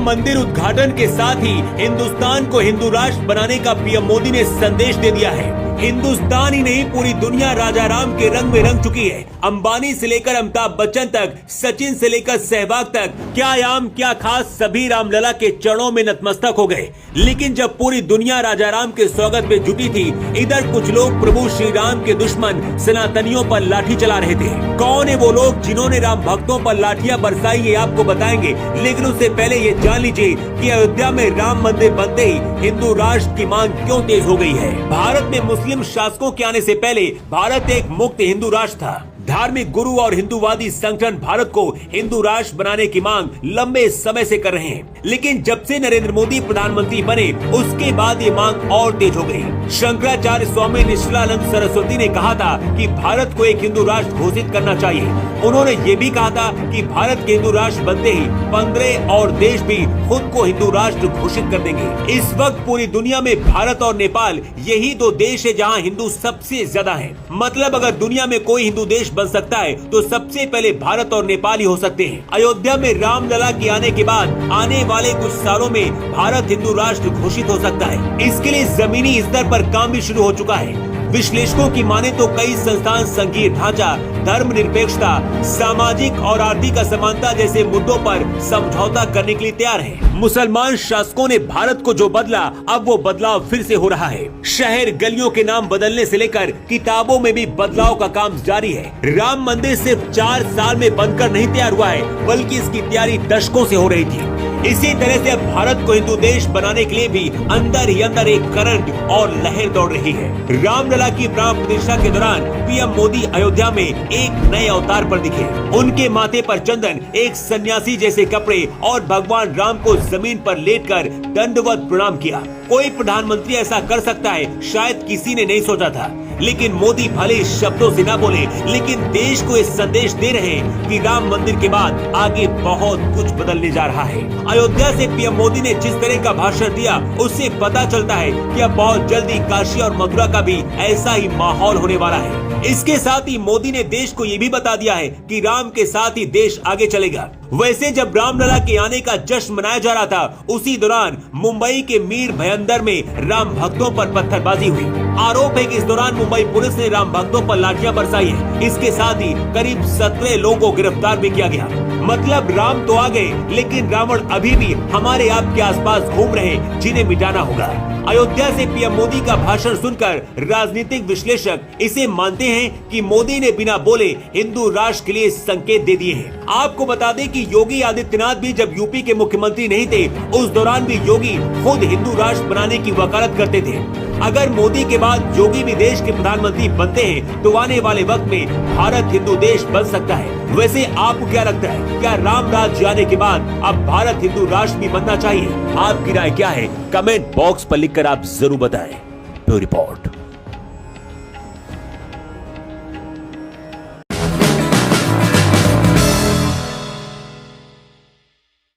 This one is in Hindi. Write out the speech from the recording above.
मंदिर उद्घाटन के साथ ही हिंदुस्तान को हिंदू राष्ट्र बनाने का पीएम मोदी ने संदेश दे दिया है। हिंदुस्तान ही नहीं, पूरी दुनिया राजा राम के रंग में रंग चुकी है। अंबानी से लेकर अमिताभ बच्चन तक, सचिन से लेकर सहवाग तक, क्या आम क्या खास, सभी रामलला के चरणों में नतमस्तक हो गए। लेकिन जब पूरी दुनिया राजा राम के स्वागत में जुटी थी, इधर कुछ लोग प्रभु श्री राम के दुश्मन सनातनियों पर लाठी चला रहे थे। कौन है वो लोग जिन्होंने राम भक्तों पर लाठियां बरसाई, ये आपको बताएंगे। लेकिन उससे पहले ये जान लीजिए कि अयोध्या में राम मंदिर बनते ही हिंदू राष्ट्र की मांग क्यों तेज हो गई है। भारत में मुस्लिम शासकों के आने से पहले भारत एक मुक्त हिंदू राष्ट्र था। धार्मिक गुरु और हिंदूवादी संगठन भारत को हिंदू राष्ट्र बनाने की मांग लंबे समय से कर रहे हैं। लेकिन जब से नरेंद्र मोदी प्रधानमंत्री बने, उसके बाद ये मांग और तेज हो गई। शंकराचार्य स्वामी निश्चलानंद सरस्वती ने कहा था कि भारत को एक हिंदू राष्ट्र घोषित करना चाहिए। उन्होंने ये भी कहा था कि भारत के हिंदू राष्ट्र बनते ही 15 और देश भी खुद को हिंदू राष्ट्र घोषित कर देंगे। इस वक्त पूरी दुनिया में भारत और नेपाल यही दो देश है जहाँ हिंदू सबसे ज्यादा है। मतलब अगर दुनिया में कोई हिंदू देश बन सकता है तो सबसे पहले भारत और नेपाल ही हो सकते हैं। अयोध्या में रामलला के आने के बाद आने वाले कुछ सालों में भारत हिंदू राष्ट्र घोषित हो सकता है। इसके लिए जमीनी स्तर पर काम भी शुरू हो चुका है। विश्लेषकों की माने तो कई संस्थान संघीय ढांचा, धर्मनिरपेक्षता, सामाजिक और आर्थिक असमानता जैसे मुद्दों पर समझौता करने के लिए तैयार हैं। मुसलमान शासकों ने भारत को जो बदला, अब वो बदलाव फिर से हो रहा है। शहर गलियों के नाम बदलने से लेकर किताबों में भी बदलाव का काम जारी है। राम मंदिर सिर्फ 4 साल में बनकर नहीं तैयार हुआ है, बल्कि इसकी तैयारी दशकों से हो रही थी। इसी तरह से अब भारत को हिंदू देश बनाने के लिए भी अंदर ही अंदर एक करंट और लहर दौड़ रही है। रामलला की प्राण प्रतिष्ठा के दौरान पीएम मोदी अयोध्या में एक नए अवतार पर दिखे। उनके माथे पर चंदन, एक सन्यासी जैसे कपड़े और भगवान राम को जमीन पर लेटकर दंडवत प्रणाम किया। कोई प्रधानमंत्री ऐसा कर सकता है, शायद किसी ने नहीं सोचा था। लेकिन मोदी भले शब्दों से न बोले, लेकिन देश को इस संदेश दे रहे हैं कि राम मंदिर के बाद आगे बहुत कुछ बदलने जा रहा है। अयोध्या से पीएम मोदी ने जिस तरह का भाषण दिया, उससे पता चलता है कि अब बहुत जल्दी काशी और मथुरा का भी ऐसा ही माहौल होने वाला है। इसके साथ ही मोदी ने देश को ये भी बता दिया है कि राम के साथ ही देश आगे चलेगा। वैसे जब रामलला के आने का जश्न मनाया जा रहा था, उसी दौरान मुंबई के मीर भयंदर में राम भक्तों पर पत्थरबाजी हुई। आरोप है कि इस दौरान मुंबई पुलिस ने राम भक्तों पर लाठियां बरसाई है। इसके साथ ही करीब 17 लोगों को गिरफ्तार भी किया गया। मतलब राम तो आ गए, लेकिन रावण अभी भी हमारे आपके आसपास घूम रहे, जिन्हें मिटाना होगा। अयोध्या से पीएम मोदी का भाषण सुनकर राजनीतिक विश्लेषक इसे मानते हैं कि मोदी ने बिना बोले हिंदू राष्ट्र के लिए संकेत दे दिए हैं। आपको बता दें कि योगी आदित्यनाथ भी जब यूपी के मुख्यमंत्री नहीं थे, उस दौरान भी योगी खुद हिंदू राष्ट्र बनाने की वकालत करते थे। अगर मोदी के बाद योगी भी देश के प्रधानमंत्री बनते हैं, तो आने वाले वक्त में भारत हिंदू देश बन सकता है। वैसे आपको क्या लगता है, क्या राम राज्य आने के बाद अब भारत हिंदू राष्ट्र भी बनना चाहिए? आपकी राय क्या है? कमेंट बॉक्स पर लिखकर आप जरूर बताएं। Bureau report.